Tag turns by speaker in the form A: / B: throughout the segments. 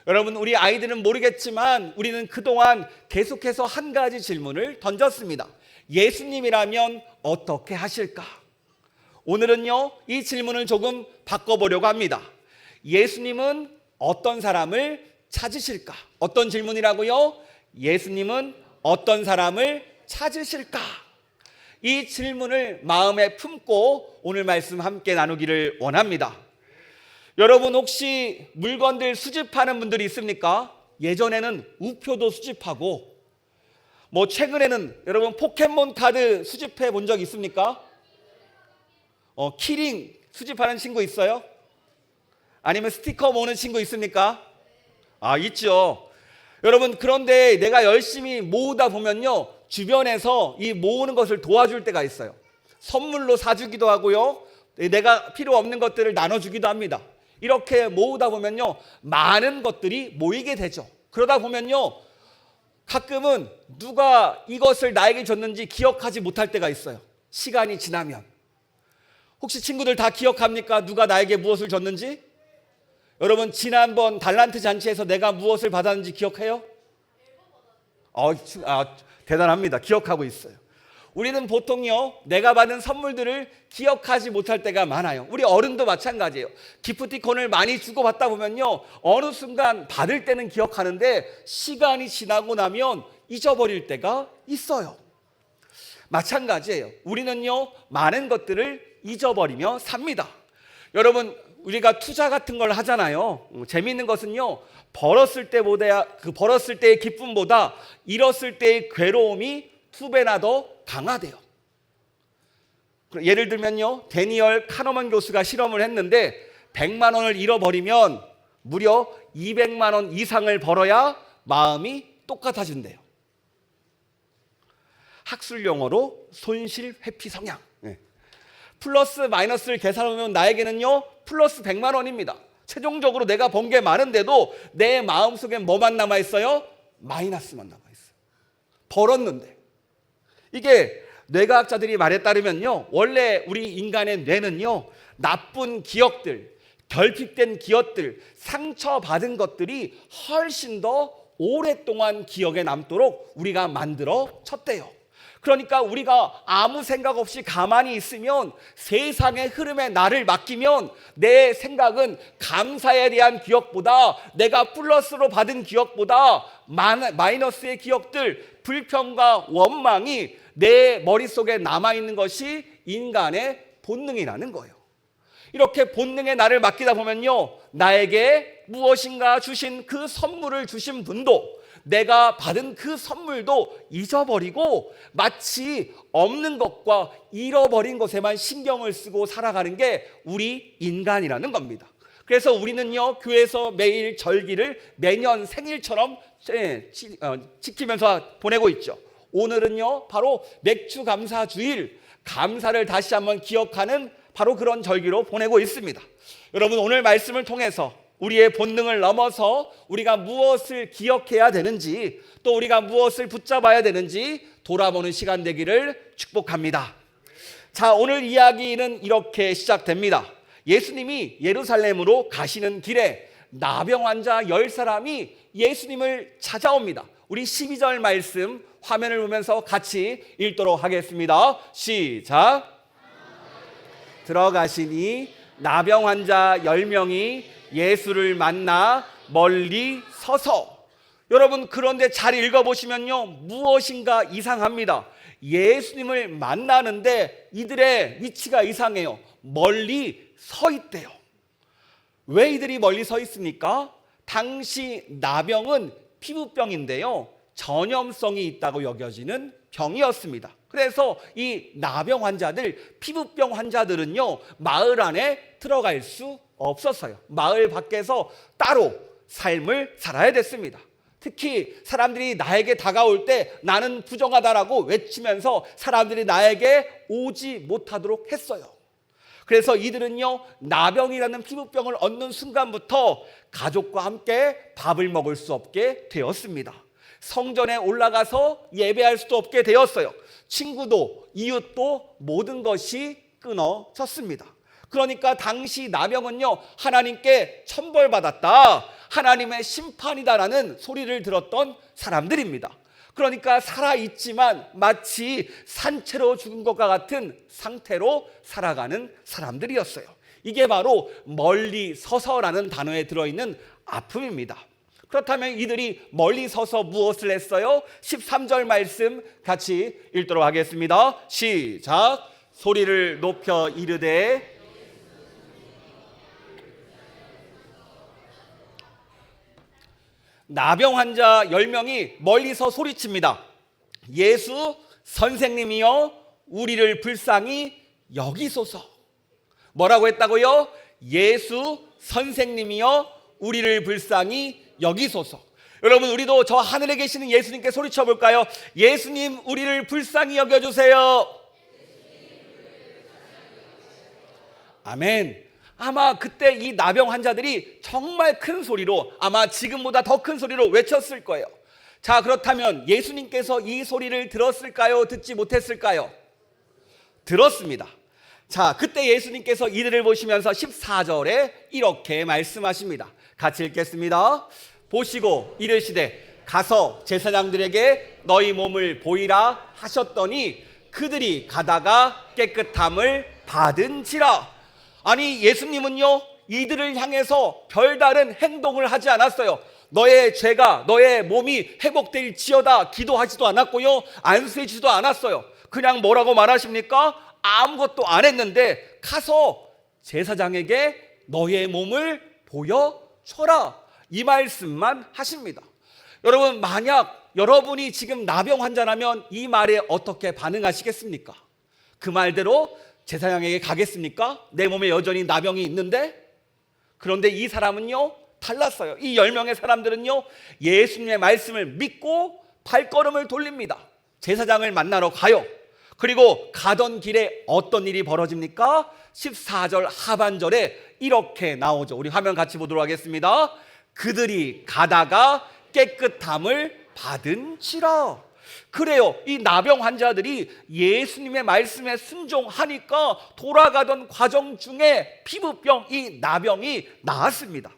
A: 여러분, 우리 아이들은 모르겠지만 우리는 그동안 계속해서 한 가지 질문을 던졌습니다. 예수님이라면 어떻게 하실까? 오늘은요, 이 질문을 조금 바꿔보려고 합니다. 예수님은 어떤 사람을 찾으실까? 어떤 질문이라고요? 예수님은 어떤 사람을 찾으실까? 이 질문을 마음에 품고 오늘 말씀 함께 나누기를 원합니다. 여러분, 혹시 물건들 수집하는 분들이 있습니까? 예전에는 우표도 수집하고, 최근에는 여러분 포켓몬 카드 수집해 본 적 있습니까? 키링 수집하는 친구 있어요? 아니면 스티커 모으는 친구 있습니까? 있죠. 여러분, 그런데 내가 열심히 모으다 보면요, 주변에서 이 모으는 것을 도와줄 때가 있어요. 선물로 사주기도 하고요, 내가 필요 없는 것들을 나눠주기도 합니다. 이렇게 모으다 보면요, 많은 것들이 모이게 되죠. 그러다 보면요, 가끔은 누가 이것을 나에게 줬는지 기억하지 못할 때가 있어요. 시간이 지나면. 혹시 친구들 다 기억합니까? 누가 나에게 무엇을 줬는지? 여러분, 지난번 달란트 잔치에서 내가 무엇을 받았는지 기억해요? 대단합니다. 기억하고 있어요. 우리는 보통요, 내가 받은 선물들을 기억하지 못할 때가 많아요. 우리 어른도 마찬가지예요. 기프티콘을 많이 주고받다 보면요, 어느 순간 받을 때는 기억하는데 시간이 지나고 나면 잊어버릴 때가 있어요. 마찬가지예요. 우리는요, 많은 것들을 잊어버리며 삽니다. 여러분, 우리가 투자 같은 걸 하잖아요. 재미있는 것은요, 벌었을 때의 기쁨보다 잃었을 때의 괴로움이 2배나 더 강하대요. 예를 들면요, 데니얼 카너먼 교수가 실험을 했는데 100만 원을 잃어버리면 무려 200만 원 이상을 벌어야 마음이 똑같아진대요. 학술 용어로 손실 회피 성향. 플러스 마이너스를 계산하면 나에게는요, 플러스 100만 원입니다. 최종적으로 내가 번 게 많은데도 내 마음속엔 뭐만 남아있어요? 마이너스만 남아있어요. 벌었는데. 이게 뇌과학자들이 말에 따르면요, 원래 우리 인간의 뇌는요, 나쁜 기억들, 결핍된 기억들, 상처받은 것들이 훨씬 더 오랫동안 기억에 남도록 우리가 만들어 쳤대요. 그러니까 우리가 아무 생각 없이 가만히 있으면, 세상의 흐름에 나를 맡기면 내 생각은 감사에 대한 기억보다, 내가 플러스로 받은 기억보다 마이너스의 기억들, 불평과 원망이 내 머릿속에 남아있는 것이 인간의 본능이라는 거예요. 이렇게 본능의 나를 맡기다 보면요, 나에게 무엇인가 주신 그 선물을 주신 분도, 내가 받은 그 선물도 잊어버리고 마치 없는 것과 잃어버린 것에만 신경을 쓰고 살아가는 게 우리 인간이라는 겁니다. 그래서 우리는요, 교회에서 매일 절기를 매년 생일처럼 지키면서 보내고 있죠. 오늘은요, 바로 맥주 감사 주일, 감사를 다시 한번 기억하는 바로 그런 절기로 보내고 있습니다. 여러분, 오늘 말씀을 통해서 우리의 본능을 넘어서 우리가 무엇을 기억해야 되는지, 또 우리가 무엇을 붙잡아야 되는지 돌아보는 시간 되기를 축복합니다. 자, 오늘 이야기는 이렇게 시작됩니다. 예수님이 예루살렘으로 가시는 길에 나병 환자 10사람이 예수님을 찾아옵니다. 우리 12절 말씀 화면을 보면서 같이 읽도록 하겠습니다. 시작. 들어가시니 나병 환자 10명이 예수를 만나 멀리 서서. 여러분, 그런데 잘 읽어보시면요, 무엇인가 이상합니다. 예수님을 만나는데 이들의 위치가 이상해요. 멀리 서 있대요. 왜 이들이 멀리 서 있습니까? 당시 나병은 피부병인데요, 전염성이 있다고 여겨지는 병이었습니다. 그래서 이 나병 환자들, 피부병 환자들은요, 마을 안에 들어갈 수 없었어요. 마을 밖에서 따로 삶을 살아야 됐습니다. 특히 사람들이 나에게 다가올 때 나는 부정하다라고 외치면서 사람들이 나에게 오지 못하도록 했어요. 그래서 이들은요, 나병이라는 피부병을 얻는 순간부터 가족과 함께 밥을 먹을 수 없게 되었습니다. 성전에 올라가서 예배할 수도 없게 되었어요. 친구도 이웃도 모든 것이 끊어졌습니다. 그러니까 당시 나병은요, 하나님께 천벌받았다, 하나님의 심판이다라는 소리를 들었던 사람들입니다. 그러니까 살아있지만 마치 산채로 죽은 것과 같은 상태로 살아가는 사람들이었어요. 이게 바로 멀리 서서라는 단어에 들어있는 아픔입니다. 그렇다면 이들이 멀리 서서 무엇을 했어요? 13절 말씀 같이 읽도록 하겠습니다. 시작. 소리를 높여 이르되 나병 환자 10명이 멀리서 소리칩니다. 예수 선생님이여 우리를 불쌍히 여기소서. 뭐라고 했다고요? 예수 선생님이여 우리를 불쌍히 여기소서. 여러분, 우리도 저 하늘에 계시는 예수님께 소리쳐 볼까요? 예수님 우리를 불쌍히 여겨주세요. 아멘. 아마 그때 이 나병 환자들이 정말 큰 소리로, 아마 지금보다 더 큰 소리로 외쳤을 거예요. 자, 그렇다면 예수님께서 이 소리를 들었을까요? 듣지 못했을까요? 들었습니다. 자, 그때 예수님께서 이들을 보시면서 14절에 이렇게 말씀하십니다. 같이 읽겠습니다. 보시고 이르시되 가서 제사장들에게 너희 몸을 보이라 하셨더니 그들이 가다가 깨끗함을 받은지라. 아니, 예수님은요 이들을 향해서 별다른 행동을 하지 않았어요. 너의 죄가, 너의 몸이 회복될지어다 기도하지도 않았고요, 안수해주지도 않았어요. 그냥 뭐라고 말하십니까? 아무것도 안 했는데 가서 제사장에게 너의 몸을 보여줘라, 이 말씀만 하십니다. 여러분, 만약 여러분이 지금 나병 환자라면 이 말에 어떻게 반응하시겠습니까? 그 말대로 제사장에게 가겠습니까? 내 몸에 여전히 나병이 있는데? 그런데 이 사람은요 달랐어요. 이 10명의 사람들은요 예수님의 말씀을 믿고 발걸음을 돌립니다. 제사장을 만나러 가요. 그리고 가던 길에 어떤 일이 벌어집니까? 14절 하반절에 이렇게 나오죠. 우리 화면 같이 보도록 하겠습니다. 그들이 가다가 깨끗함을 받은지라. 그래요, 이 나병 환자들이 예수님의 말씀에 순종하니까 돌아가던 과정 중에 피부병, 이 나병이 나았습니다.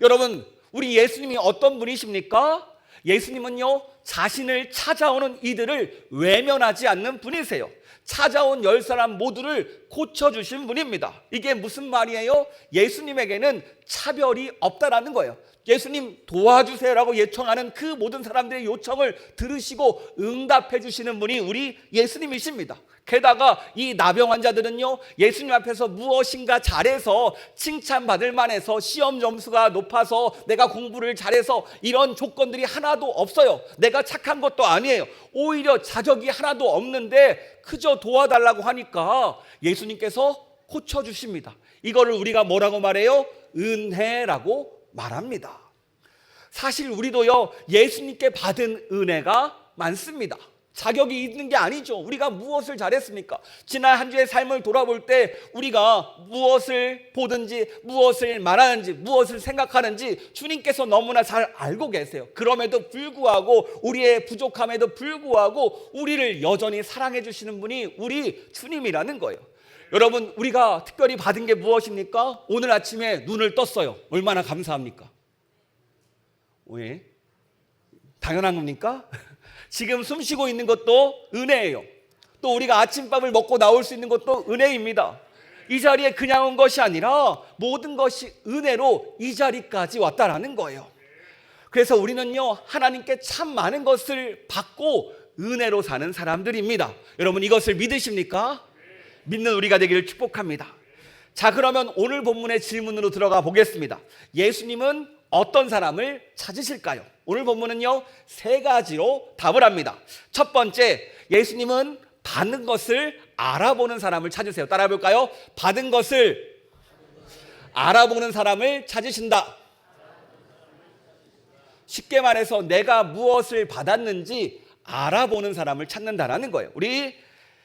A: 여러분, 우리 예수님이 어떤 분이십니까? 예수님은요 자신을 찾아오는 이들을 외면하지 않는 분이세요. 찾아온 10사람 모두를 고쳐주신 분입니다. 이게 무슨 말이에요? 예수님에게는 차별이 없다라는 거예요. 예수님 도와주세요라고 요청하는 그 모든 사람들의 요청을 들으시고 응답해 주시는 분이 우리 예수님이십니다. 게다가 이 나병 환자들은요 예수님 앞에서 무엇인가 잘해서 칭찬받을 만해서, 시험 점수가 높아서, 내가 공부를 잘해서, 이런 조건들이 하나도 없어요. 내가 착한 것도 아니에요. 오히려 자격이 하나도 없는데 그저 도와달라고 하니까 예수님께서 고쳐주십니다. 이거를 우리가 뭐라고 말해요? 은혜라고 말합니다. 사실 우리도요 예수님께 받은 은혜가 많습니다. 자격이 있는 게 아니죠. 우리가 무엇을 잘했습니까? 지난 한 주의 삶을 돌아볼 때 우리가 무엇을 보든지, 무엇을 말하는지, 무엇을 생각하는지 주님께서 너무나 잘 알고 계세요. 그럼에도 불구하고, 우리의 부족함에도 불구하고 우리를 여전히 사랑해 주시는 분이 우리 주님이라는 거예요. 여러분, 우리가 특별히 받은 게 무엇입니까? 오늘 아침에 눈을 떴어요. 얼마나 감사합니까? 왜? 당연한 겁니까? 지금 숨 쉬고 있는 것도 은혜예요. 또 우리가 아침밥을 먹고 나올 수 있는 것도 은혜입니다. 이 자리에 그냥 온 것이 아니라 모든 것이 은혜로 이 자리까지 왔다라는 거예요. 그래서 우리는요 하나님께 참 많은 것을 받고 은혜로 사는 사람들입니다. 여러분, 이것을 믿으십니까? 믿는 우리가 되기를 축복합니다. 자, 그러면 오늘 본문의 질문으로 들어가 보겠습니다. 예수님은 어떤 사람을 찾으실까요? 오늘 본문은요 3가지로 답을 합니다. 첫 번째, 예수님은 받는 것을 알아보는 사람을 찾으세요. 따라해 볼까요? 받은 것을 알아보는 사람을 찾으신다. 쉽게 말해서 내가 무엇을 받았는지 알아보는 사람을 찾는다라는 거예요. 우리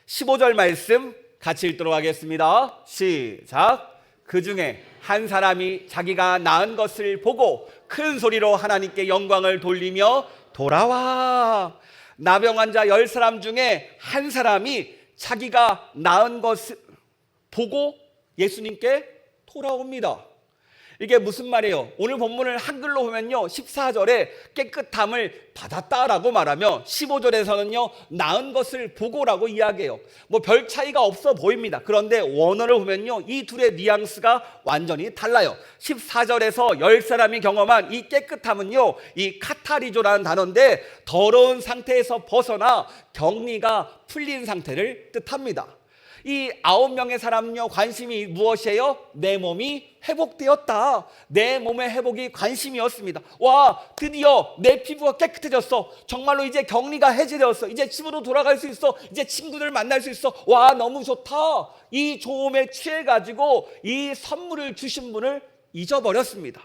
A: 15절 말씀 같이 읽도록 하겠습니다. 시작. 그 중에 한 사람이 자기가 낳은 것을 보고 큰 소리로 하나님께 영광을 돌리며 돌아와. 나병 환자 10사람 중에 한 사람이 자기가 낳은 것을 보고 예수님께 돌아옵니다. 이게 무슨 말이에요? 오늘 본문을 한글로 보면요, 14절에 깨끗함을 받았다라고 말하며 15절에서는요, 나은 것을 보고라고 이야기해요. 뭐 별 차이가 없어 보입니다. 그런데 원어를 보면요, 이 둘의 뉘앙스가 완전히 달라요. 14절에서 10사람이 경험한 이 깨끗함은요, 이 카타리조라는 단어인데 더러운 상태에서 벗어나 격리가 풀린 상태를 뜻합니다. 이 9명의 사람은요, 관심이 무엇이에요? 내 몸이 회복되었다. 내 몸의 회복이 관심이었습니다. 와, 드디어 내 피부가 깨끗해졌어. 정말로 이제 격리가 해제되었어. 이제 집으로 돌아갈 수 있어. 이제 친구들 만날 수 있어. 와, 너무 좋다. 이 좋음에 취해가지고 이 선물을 주신 분을 잊어버렸습니다.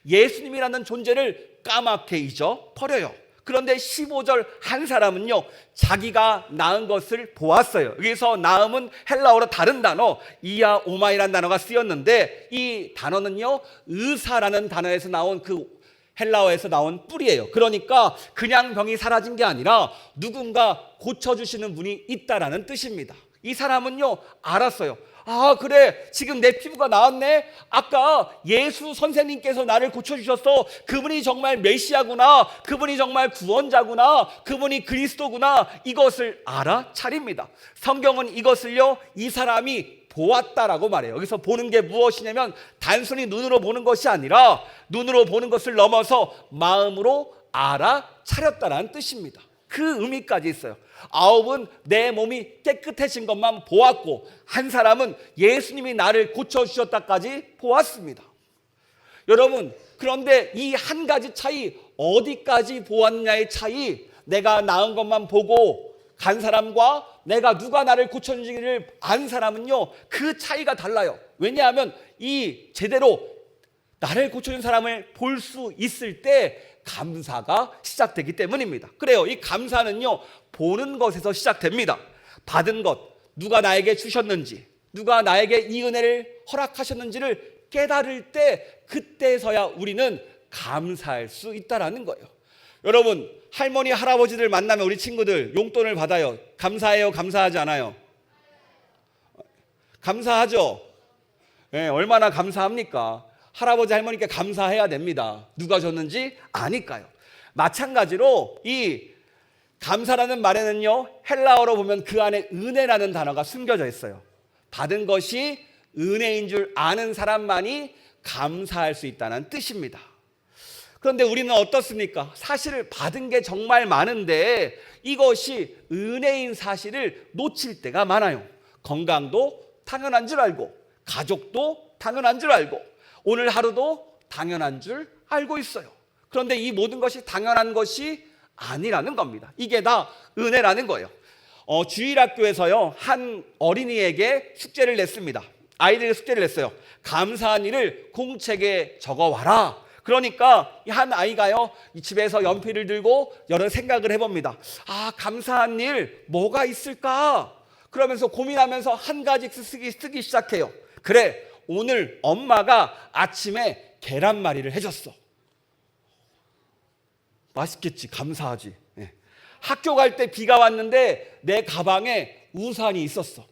A: 예수님이라는 존재를 까맣게 잊어버려요. 그런데 15절 한 사람은요, 자기가 낳은 것을 보았어요. 여기서 낳음은 헬라어로 다른 단어 이아 오마이라는 단어가 쓰였는데, 이 단어는요, 의사라는 단어에서 나온 그 헬라어에서 나온 뿌리예요. 그러니까 그냥 병이 사라진 게 아니라 누군가 고쳐주시는 분이 있다라는 뜻입니다. 이 사람은요, 알았어요. 아, 그래, 지금 내 피부가 나았네. 아까 예수 선생님께서 나를 고쳐주셨어. 그분이 정말 메시아구나. 그분이 정말 구원자구나. 그분이 그리스도구나. 이것을 알아차립니다. 성경은 이것을요, 이 사람이 보았다라고 말해요. 여기서 보는 게 무엇이냐면 단순히 눈으로 보는 것이 아니라 눈으로 보는 것을 넘어서 마음으로 알아차렸다라는 뜻입니다. 그 의미까지 있어요. 9은 내 몸이 깨끗해진 것만 보았고, 한 사람은 예수님이 나를 고쳐주셨다까지 보았습니다. 여러분, 그런데 이 한 가지 차이, 어디까지 보았냐의 차이, 내가 나은 것만 보고 간 사람과 내가 누가 나를 고쳐주기를 안 사람은요, 그 차이가 달라요. 왜냐하면 이 제대로 나를 고쳐준 사람을 볼 수 있을 때 감사가 시작되기 때문입니다. 그래요. 이 감사는요, 보는 것에서 시작됩니다. 받은 것, 누가 나에게 주셨는지, 누가 나에게 이 은혜를 허락하셨는지를 깨달을 때, 그때서야 우리는 감사할 수 있다라는 거예요. 여러분, 할머니, 할아버지들 만나면 우리 친구들 용돈을 받아요. 감사해요? 감사하지 않아요? 감사하죠? 네, 얼마나 감사합니까? 할아버지 할머니께 감사해야 됩니다. 누가 줬는지 아니까요. 마찬가지로 이 감사라는 말에는요, 헬라어로 보면 그 안에 은혜라는 단어가 숨겨져 있어요. 받은 것이 은혜인 줄 아는 사람만이 감사할 수 있다는 뜻입니다. 그런데 우리는 어떻습니까? 사실 받은 게 정말 많은데 이것이 은혜인 사실을 놓칠 때가 많아요. 건강도 당연한 줄 알고, 가족도 당연한 줄 알고, 오늘 하루도 당연한 줄 알고 있어요. 그런데 이 모든 것이 당연한 것이 아니라는 겁니다. 이게 다 은혜라는 거예요. 주일학교에서요, 한 어린이에게 숙제를 냈습니다. 아이들에게 숙제를 냈어요. 감사한 일을 공책에 적어와라. 그러니까 한 아이가요, 집에서 연필을 들고 여러 생각을 해봅니다. 아, 감사한 일 뭐가 있을까? 그러면서 고민하면서 한 가지 쓰기 시작해요. 그래, 오늘 엄마가 아침에 계란말이를 해줬어. 맛있겠지, 감사하지. 네. 학교 갈 때 비가 왔는데 내 가방에 우산이 있었어.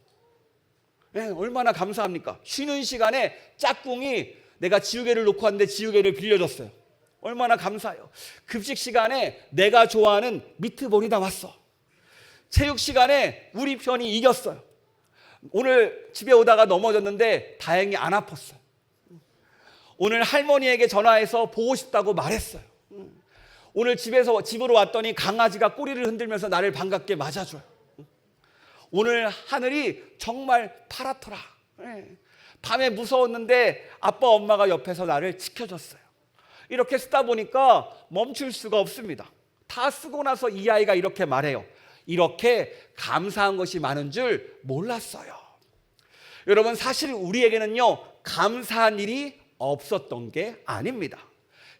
A: 네, 얼마나 감사합니까? 쉬는 시간에 짝꿍이 내가 지우개를 놓고 왔는데 지우개를 빌려줬어요. 얼마나 감사해요. 급식 시간에 내가 좋아하는 미트볼이 나왔어. 체육 시간에 우리 편이 이겼어요. 오늘 집에 오다가 넘어졌는데 다행히 안 아팠어요. 오늘 할머니에게 전화해서 보고 싶다고 말했어요. 오늘 집으로 왔더니 강아지가 꼬리를 흔들면서 나를 반갑게 맞아줘요. 오늘 하늘이 정말 파랗더라. 밤에 무서웠는데 아빠 엄마가 옆에서 나를 지켜줬어요. 이렇게 쓰다 보니까 멈출 수가 없습니다. 다 쓰고 나서 이 아이가 이렇게 말해요. 이렇게 감사한 것이 많은 줄 몰랐어요. 여러분, 사실 우리에게는요, 감사한 일이 없었던 게 아닙니다.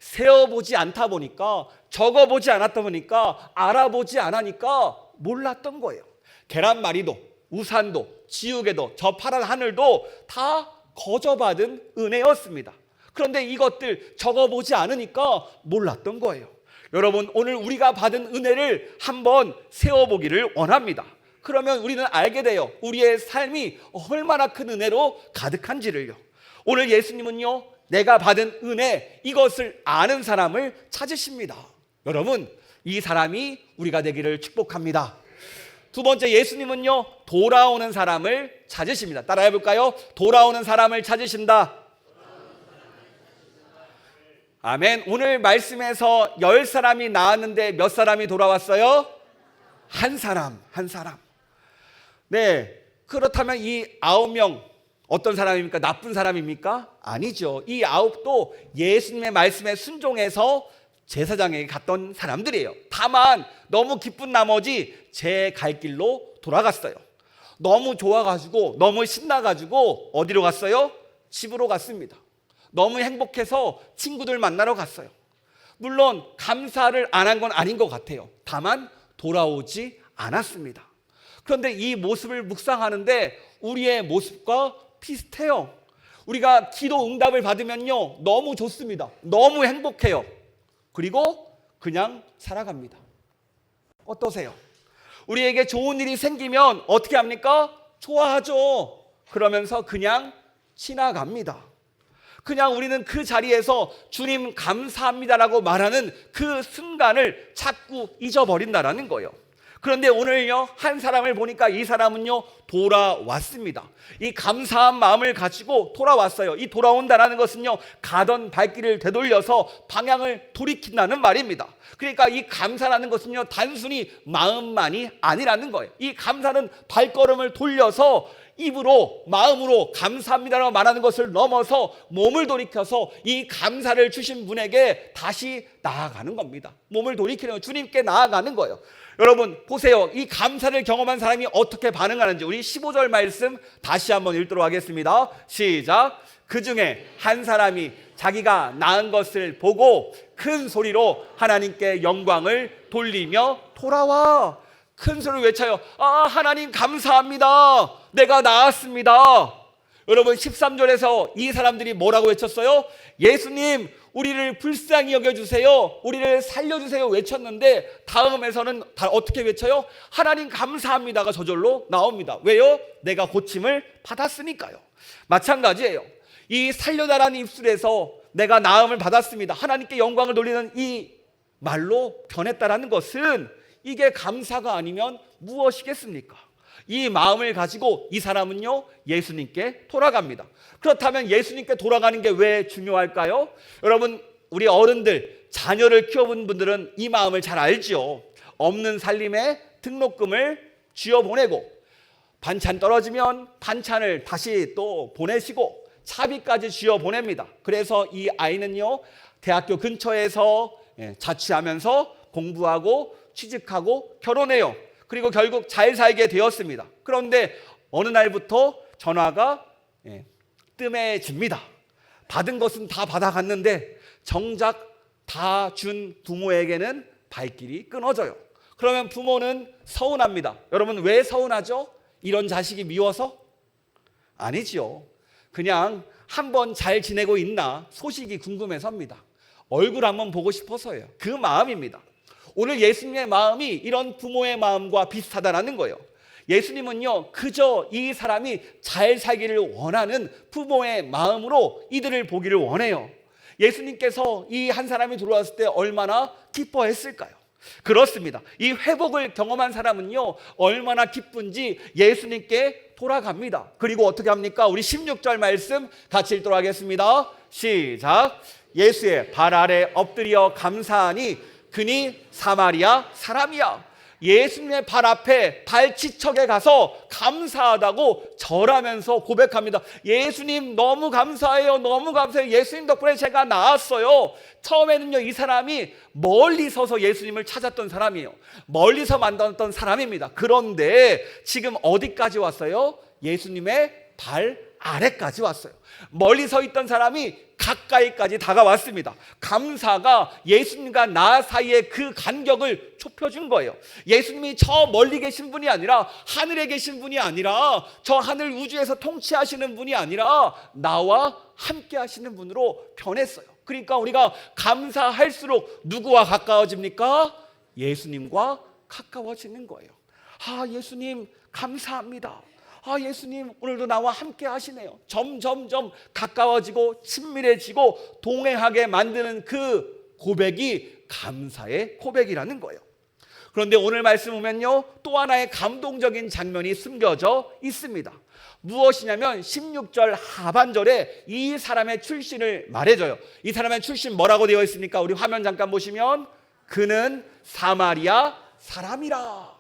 A: 세어보지 않다 보니까, 적어보지 않았다 보니까, 알아보지 않으니까 몰랐던 거예요. 계란말이도, 우산도, 지우개도, 저 파란 하늘도 다 거저받은 은혜였습니다. 그런데 이것들 적어보지 않으니까 몰랐던 거예요. 여러분, 오늘 우리가 받은 은혜를 한번 세어보기를 원합니다. 그러면 우리는 알게 돼요. 우리의 삶이 얼마나 큰 은혜로 가득한지를요. 오늘 예수님은요, 내가 받은 은혜, 이것을 아는 사람을 찾으십니다. 여러분, 이 사람이 우리가 되기를 축복합니다. 두 번째, 예수님은요, 돌아오는 사람을 찾으십니다. 따라해 볼까요? 돌아오는 사람을 찾으신다. 아멘. 오늘 말씀에서 10사람이 나왔는데 몇 사람이 돌아왔어요? 한 사람. 네, 그렇다면 이 9명 어떤 사람입니까? 나쁜 사람입니까? 아니죠. 이 9도 예수님의 말씀에 순종해서 제사장에게 갔던 사람들이에요. 다만 너무 기쁜 나머지 제 갈 길로 돌아갔어요. 너무 좋아가지고, 너무 신나가지고 어디로 갔어요? 집으로 갔습니다. 너무 행복해서 친구들 만나러 갔어요. 물론 감사를 안 한 건 아닌 것 같아요. 다만 돌아오지 않았습니다. 그런데 이 모습을 묵상하는데 우리의 모습과 비슷해요. 우리가 기도 응답을 받으면요, 너무 좋습니다. 너무 행복해요. 그리고 그냥 살아갑니다. 어떠세요? 우리에게 좋은 일이 생기면 어떻게 합니까? 좋아하죠. 그러면서 그냥 지나갑니다. 그냥 우리는 그 자리에서 주님 감사합니다라고 말하는 그 순간을 자꾸 잊어버린다라는 거예요. 그런데 오늘요, 한 사람을 보니까 이 사람은요, 돌아왔습니다. 이 감사한 마음을 가지고 돌아왔어요. 이 돌아온다라는 것은요, 가던 발길을 되돌려서 방향을 돌이킨다는 말입니다. 그러니까 이 감사라는 것은요, 단순히 마음만이 아니라는 거예요. 이 감사는 발걸음을 돌려서 입으로, 마음으로 감사합니다라고 말하는 것을 넘어서 몸을 돌이켜서 이 감사를 주신 분에게 다시 나아가는 겁니다. 몸을 돌이키는, 주님께 나아가는 거예요. 여러분 보세요. 이 감사를 경험한 사람이 어떻게 반응하는지 우리 15절 말씀 다시 한번 읽도록 하겠습니다. 시작. 그 중에 한 사람이 자기가 낳은 것을 보고 큰 소리로 하나님께 영광을 돌리며 돌아와. 큰 소리로 외쳐요. 아, 하나님 감사합니다. 내가 나았습니다. 여러분 13절에서 이 사람들이 뭐라고 외쳤어요? 예수님, 우리를 불쌍히 여겨주세요. 우리를 살려주세요 외쳤는데 다음에서는 어떻게 외쳐요? 하나님 감사합니다가 저절로 나옵니다. 왜요? 내가 고침을 받았으니까요. 마찬가지예요. 이 살려달라는 입술에서 내가 나음을 받았습니다, 하나님께 영광을 돌리는 이 말로 변했다라는 것은 이게 감사가 아니면 무엇이겠습니까? 이 마음을 가지고 이 사람은요, 예수님께 돌아갑니다. 그렇다면 예수님께 돌아가는 게 왜 중요할까요? 여러분, 우리 어른들, 자녀를 키워본 분들은 이 마음을 잘 알죠. 없는 살림에 등록금을 쥐어보내고 반찬 떨어지면 반찬을 다시 또 보내시고 차비까지 쥐어보냅니다. 그래서 이 아이는요, 대학교 근처에서 자취하면서 공부하고 취직하고 결혼해요. 그리고 결국 잘 살게 되었습니다. 그런데 어느 날부터 전화가 뜸해집니다. 받은 것은 다 받아갔는데 정작 다 준 부모에게는 발길이 끊어져요. 그러면 부모는 서운합니다. 여러분 왜 서운하죠? 이런 자식이 미워서? 아니죠. 그냥 한번 잘 지내고 있나 소식이 궁금해서입니다. 얼굴 한번 보고 싶어서예요. 그 마음입니다. 오늘 예수님의 마음이 이런 부모의 마음과 비슷하다는 거예요. 예수님은요, 그저 이 사람이 잘 살기를 원하는 부모의 마음으로 이들을 보기를 원해요. 예수님께서 이 한 사람이 들어왔을 때 얼마나 기뻐했을까요? 그렇습니다. 이 회복을 경험한 사람은요, 얼마나 기쁜지 예수님께 돌아갑니다. 그리고 어떻게 합니까? 우리 16절 말씀 같이 읽도록 하겠습니다. 시작. 예수의 발 아래 엎드려 감사하니 그니 사마리아 사람이야. 예수님의 발 앞에 발치척에 가서 감사하다고 절하면서 고백합니다. 예수님 너무 감사해요. 너무 감사해요. 예수님 덕분에 제가 나았어요. 처음에는요, 이 사람이 멀리 서서 예수님을 찾았던 사람이에요. 멀리서 만났던 사람입니다. 그런데 지금 어디까지 왔어요? 예수님의 발 아래까지 왔어요. 멀리 서 있던 사람이 가까이까지 다가왔습니다. 감사가 예수님과 나 사이의 그 간격을 좁혀준 거예요. 예수님이 저 멀리 계신 분이 아니라, 하늘에 계신 분이 아니라, 저 하늘 우주에서 통치하시는 분이 아니라 나와 함께 하시는 분으로 변했어요. 그러니까 우리가 감사할수록 누구와 가까워집니까? 예수님과 가까워지는 거예요. 아, 예수님 감사합니다. 예수님 오늘도 나와 함께 하시네요. 점점점 가까워지고 친밀해지고 동행하게 만드는 그 고백이 감사의 고백이라는 거예요. 그런데 오늘 말씀 보면요, 또 하나의 감동적인 장면이 숨겨져 있습니다. 무엇이냐면 16절 하반절에 이 사람의 출신을 말해줘요. 이 사람의 출신 뭐라고 되어 있습니까? 우리 화면 잠깐 보시면 그는 사마리아 사람이라.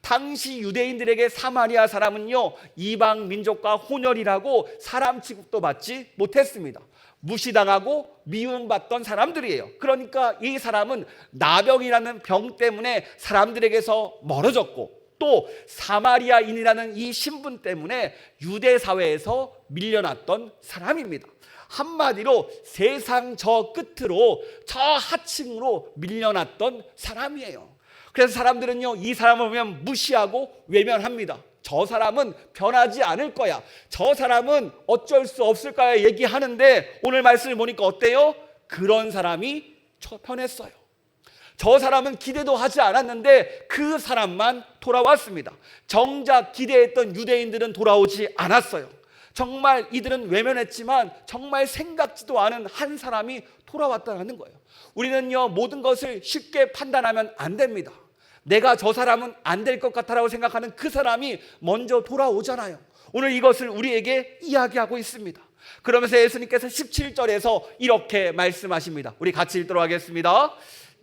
A: 당시 유대인들에게 사마리아 사람은요, 이방 민족과 혼혈이라고 사람 취급도 받지 못했습니다. 무시당하고 미움받던 사람들이에요. 그러니까 이 사람은 나병이라는 병 때문에 사람들에게서 멀어졌고, 또 사마리아인이라는 이 신분 때문에 유대 사회에서 밀려났던 사람입니다. 한마디로 세상 저 끝으로, 저 하층으로 밀려났던 사람이에요. 그래서 사람들은요, 이 사람을 보면 무시하고 외면합니다. 저 사람은 변하지 않을 거야, 저 사람은 어쩔 수 없을 거야 얘기하는데, 오늘 말씀을 보니까 어때요? 그런 사람이 편했어요. 저 사람은 기대도 하지 않았는데 그 사람만 돌아왔습니다. 정작 기대했던 유대인들은 돌아오지 않았어요. 정말 이들은 외면했지만 정말 생각지도 않은 한 사람이 돌아왔다는 거예요. 우리는요, 모든 것을 쉽게 판단하면 안 됩니다. 내가 저 사람은 안 될 것 같다라고 생각하는 그 사람이 먼저 돌아오잖아요. 오늘 이것을 우리에게 이야기하고 있습니다. 그러면서 예수님께서 17절에서 이렇게 말씀하십니다. 우리 같이 읽도록 하겠습니다.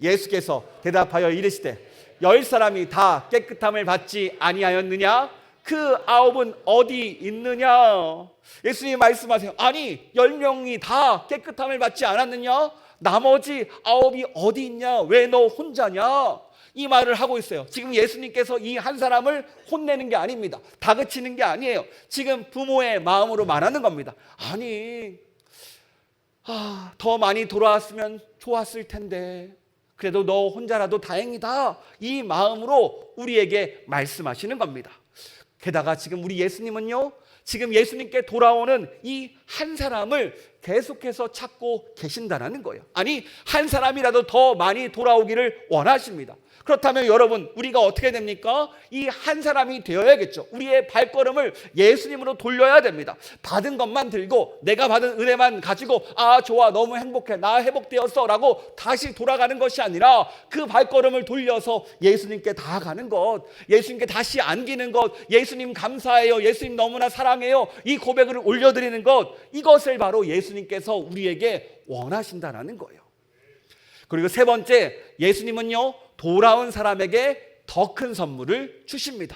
A: 예수께서 대답하여 이르시되 10사람이 다 깨끗함을 받지 아니하였느냐? 그 9은 어디 있느냐? 예수님이 말씀하세요. 아니, 10명이 다 깨끗함을 받지 않았느냐? 나머지 9이 어디 있냐? 왜 너 혼자냐? 이 말을 하고 있어요. 지금 예수님께서 이 한 사람을 혼내는 게 아닙니다. 다그치는 게 아니에요. 지금 부모의 마음으로 말하는 겁니다. 아니, 더 많이 돌아왔으면 좋았을 텐데 그래도 너 혼자라도 다행이다, 이 마음으로 우리에게 말씀하시는 겁니다. 게다가 지금 우리 예수님은요, 지금 예수님께 돌아오는 이 한 사람을 계속해서 찾고 계신다는 거예요. 아니, 한 사람이라도 더 많이 돌아오기를 원하십니다. 그렇다면 여러분, 우리가 어떻게 됩니까? 이 한 사람이 되어야겠죠. 우리의 발걸음을 예수님으로 돌려야 됩니다. 받은 것만 들고, 내가 받은 은혜만 가지고 좋아, 너무 행복해, 나 회복되었어 라고 다시 돌아가는 것이 아니라 그 발걸음을 돌려서 예수님께 다가가는 것, 예수님께 다시 안기는 것, 예수님 감사해요, 예수님 너무나 사랑해요, 이 고백을 올려드리는 것, 이것을 바로 예수님께서 우리에게 원하신다는 거예요. 그리고 세 번째, 예수님은요, 돌아온 사람에게 더 큰 선물을 주십니다.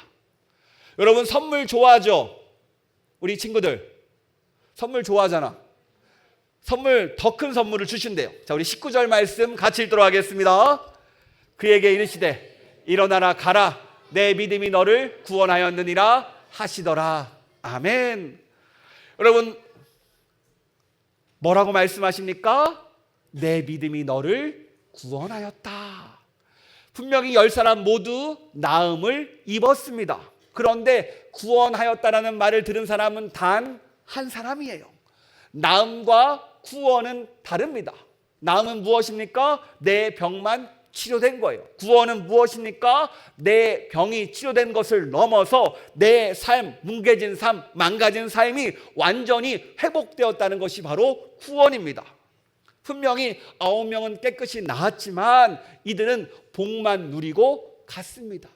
A: 여러분, 선물 좋아하죠? 우리 친구들 선물 좋아하잖아. 선물, 더 큰 선물을 주신대요. 자, 우리 19절 말씀 같이 읽도록 하겠습니다. 그에게 이르시되 일어나라 가라, 내 믿음이 너를 구원하였느니라 하시더라. 아멘. 여러분, 뭐라고 말씀하십니까? 내 믿음이 너를 구원하였다. 분명히 10사람 모두 나음을 입었습니다. 그런데 구원하였다라는 말을 들은 사람은 단 한 사람이에요. 나음과 구원은 다릅니다. 나음은 무엇입니까? 내 병만 치료된 거예요. 구원은 무엇입니까? 내 병이 치료된 것을 넘어서 내 삶, 뭉개진 삶, 망가진 삶이 완전히 회복되었다는 것이 바로 구원입니다. 분명히 9명은 깨끗이 나았지만 이들은 복만 누리고 갔습니다.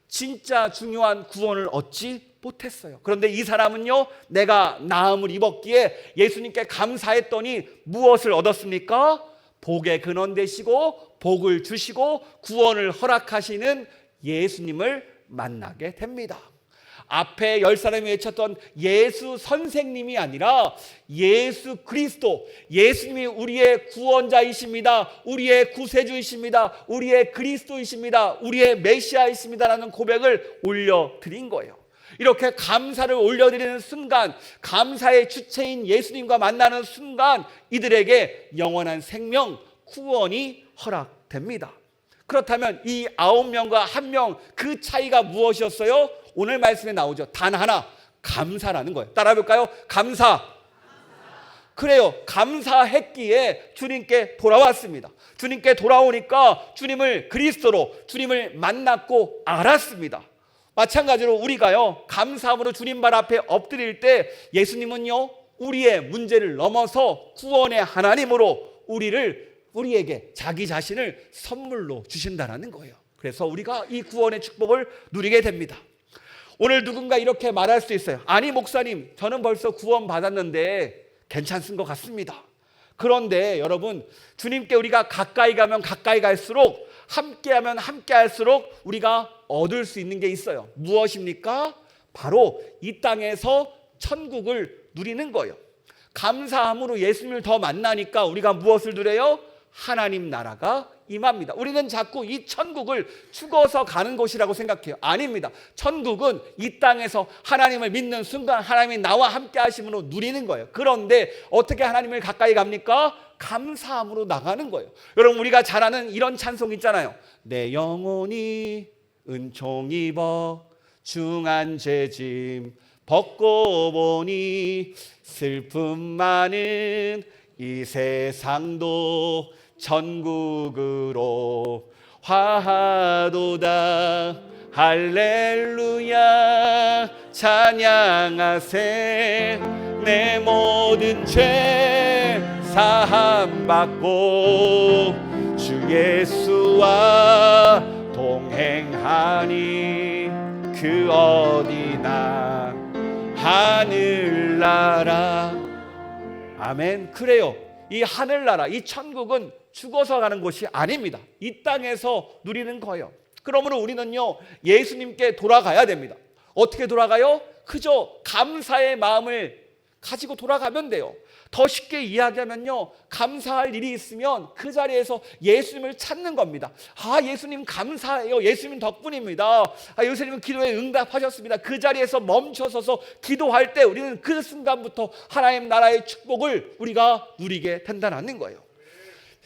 A: 진짜 중요한 구원을 얻지 못했어요. 그런데 이 사람은요, 내가 나음을 입었기에 예수님께 감사했더니 무엇을 얻었습니까? 복의 근원 되시고 복을 주시고 구원을 허락하시는 예수님을 만나게 됩니다. 앞에 10사람이 외쳤던 예수 선생님이 아니라 예수 그리스도, 예수님이 우리의 구원자이십니다, 우리의 구세주이십니다, 우리의 그리스도이십니다, 우리의 메시아이십니다라는 고백을 올려드린 거예요. 이렇게 감사를 올려드리는 순간, 감사의 주체인 예수님과 만나는 순간 이들에게 영원한 생명, 구원이 허락됩니다. 그렇다면 이 9명과 1명, 그 차이가 무엇이었어요? 오늘 말씀에 나오죠. 단 하나, 감사라는 거예요. 따라해볼까요? 감사. 그래요. 감사했기에 주님께 돌아왔습니다. 주님께 돌아오니까 주님을 그리스도로, 주님을 만났고 알았습니다. 마찬가지로 우리가요, 감사함으로 주님 발 앞에 엎드릴 때 예수님은요, 우리의 문제를 넘어서 구원의 하나님으로 우리에게 자기 자신을 선물로 주신다는 거예요. 그래서 우리가 이 구원의 축복을 누리게 됩니다. 오늘 누군가 이렇게 말할 수 있어요. 아니 목사님, 저는 벌써 구원 받았는데 괜찮은 것 같습니다. 그런데 여러분, 주님께 우리가 가까이 가면 가까이 갈수록, 함께하면 함께할수록 우리가 얻을 수 있는 게 있어요. 무엇입니까? 바로 이 땅에서 천국을 누리는 거예요. 감사함으로 예수님을 더 만나니까 우리가 무엇을 누려요? 하나님 나라가 임합니다. 우리는 자꾸 이 천국을 죽어서 가는 곳이라고 생각해요. 아닙니다. 천국은 이 땅에서 하나님을 믿는 순간 하나님이 나와 함께 하심으로 누리는 거예요. 그런데 어떻게 하나님을 가까이 갑니까? 감사함으로 나가는 거예요. 여러분, 우리가 잘 아는 이런 찬송 있잖아요. 내 영혼이 은총 입어 중한 죄짐 벗고 보니 슬픔 많은 이 세상도 천국으로 화하도다. 할렐루야 찬양하세. 내 모든 죄 사함받고 주 예수와 동행하니 그 어디나 하늘나라. 아멘. 그래요. 이 하늘나라, 이 천국은 죽어서 가는 곳이 아닙니다. 이 땅에서 누리는 거예요. 그러므로 우리는요, 예수님께 돌아가야 됩니다. 어떻게 돌아가요? 그저 감사의 마음을 가지고 돌아가면 돼요. 더 쉽게 이야기하면요, 감사할 일이 있으면 그 자리에서 예수님을 찾는 겁니다. 아, 예수님 감사해요. 예수님 덕분입니다. 아, 예수님은 기도에 응답하셨습니다. 그 자리에서 멈춰서서 기도할 때 우리는 그 순간부터 하나님 나라의 축복을 우리가 누리게 된다는 거예요.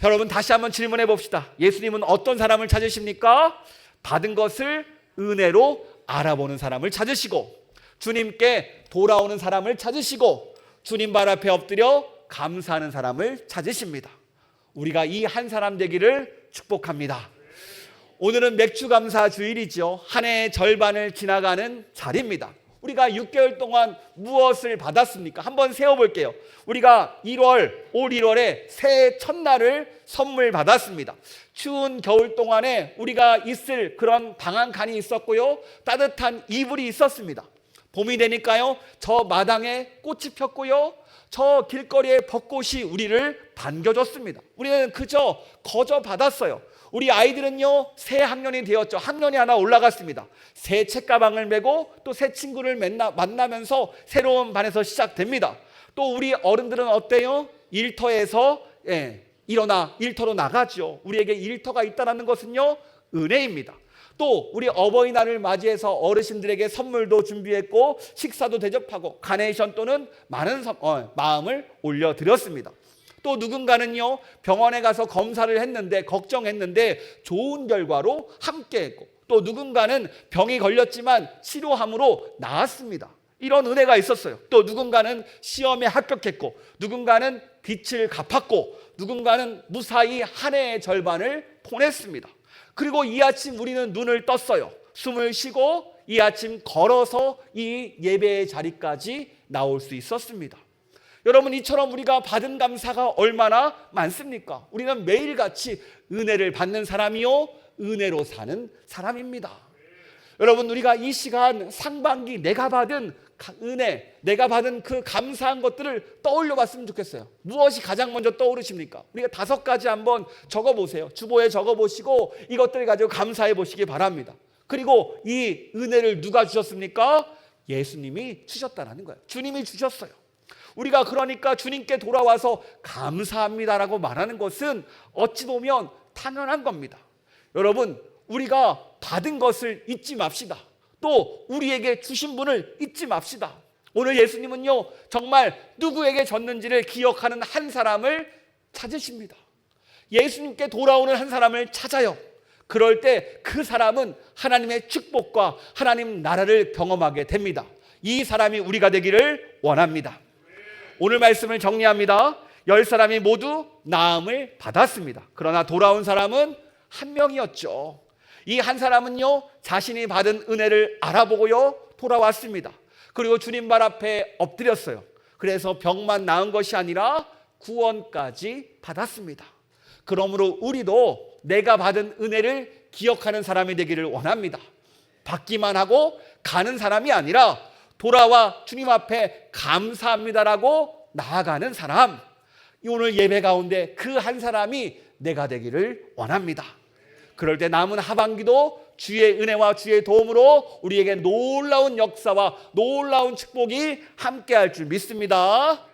A: 여러분, 다시 한번 질문해 봅시다. 예수님은 어떤 사람을 찾으십니까? 받은 것을 은혜로 알아보는 사람을 찾으시고, 주님께 돌아오는 사람을 찾으시고, 주님 발 앞에 엎드려 감사하는 사람을 찾으십니다. 우리가 이 한 사람 되기를 축복합니다. 오늘은 맥주감사 주일이죠. 한 해의 절반을 지나가는 자리입니다. 우리가 6개월 동안 무엇을 받았습니까? 한번 세어볼게요. 우리가 올 1월에 새해 첫날을 선물 받았습니다. 추운 겨울 동안에 우리가 있을 그런 방한칸이 있었고요, 따뜻한 이불이 있었습니다. 봄이 되니까요, 저 마당에 꽃이 폈고요, 저 길거리에 벚꽃이 우리를 반겨줬습니다. 우리는 그저 거저 받았어요. 우리 아이들은요, 새 학년이 되었죠. 학년이 하나 올라갔습니다. 새 책가방을 메고 또 새 친구를 만나면서 새로운 반에서 시작됩니다. 또 우리 어른들은 어때요? 일터에서 일터로 나가죠. 우리에게 일터가 있다는 것은요, 은혜입니다. 또 우리 어버이날을 맞이해서 어르신들에게 선물도 준비했고 식사도 대접하고 카네이션 또는 많은 마음을 올려드렸습니다. 또 누군가는요, 병원에 가서 검사를 했는데 걱정했는데 좋은 결과로 함께했고, 또 누군가는 병이 걸렸지만 치료함으로 나았습니다. 이런 은혜가 있었어요. 또 누군가는 시험에 합격했고, 누군가는 빚을 갚았고, 누군가는 무사히 한 해의 절반을 보냈습니다. 그리고 이 아침 우리는 눈을 떴어요. 숨을 쉬고 이 아침 걸어서 이 예배의 자리까지 나올 수 있었습니다. 여러분, 이처럼 우리가 받은 감사가 얼마나 많습니까? 우리는 매일같이 은혜를 받는 사람이요, 은혜로 사는 사람입니다. 여러분, 우리가 이 시간 상반기 내가 받은 은혜, 내가 받은 그 감사한 것들을 떠올려 봤으면 좋겠어요. 무엇이 가장 먼저 떠오르십니까? 우리가 5가지 한번 적어보세요. 주보에 적어보시고 이것들을 가지고 감사해 보시기 바랍니다. 그리고 이 은혜를 누가 주셨습니까? 예수님이 주셨다는 거예요. 주님이 주셨어요. 우리가 그러니까 주님께 돌아와서 감사합니다라고 말하는 것은 어찌 보면 당연한 겁니다. 여러분, 우리가 받은 것을 잊지 맙시다. 또 우리에게 주신 분을 잊지 맙시다. 오늘 예수님은요, 정말 누구에게 줬는지를 기억하는 한 사람을 찾으십니다. 예수님께 돌아오는 한 사람을 찾아요. 그럴 때 그 사람은 하나님의 축복과 하나님 나라를 경험하게 됩니다. 이 사람이 우리가 되기를 원합니다. 오늘 말씀을 정리합니다. 10사람이 모두 나음을 받았습니다. 그러나 돌아온 사람은 한 명이었죠. 이 한 사람은요, 자신이 받은 은혜를 알아보고요, 돌아왔습니다. 그리고 주님 발 앞에 엎드렸어요. 그래서 병만 나은 것이 아니라 구원까지 받았습니다. 그러므로 우리도 내가 받은 은혜를 기억하는 사람이 되기를 원합니다. 받기만 하고 가는 사람이 아니라 돌아와 주님 앞에 감사합니다라고 나아가는 사람, 오늘 예배 가운데 그 한 사람이 내가 되기를 원합니다. 그럴 때 남은 하반기도 주의 은혜와 주의 도움으로 우리에게 놀라운 역사와 놀라운 축복이 함께할 줄 믿습니다.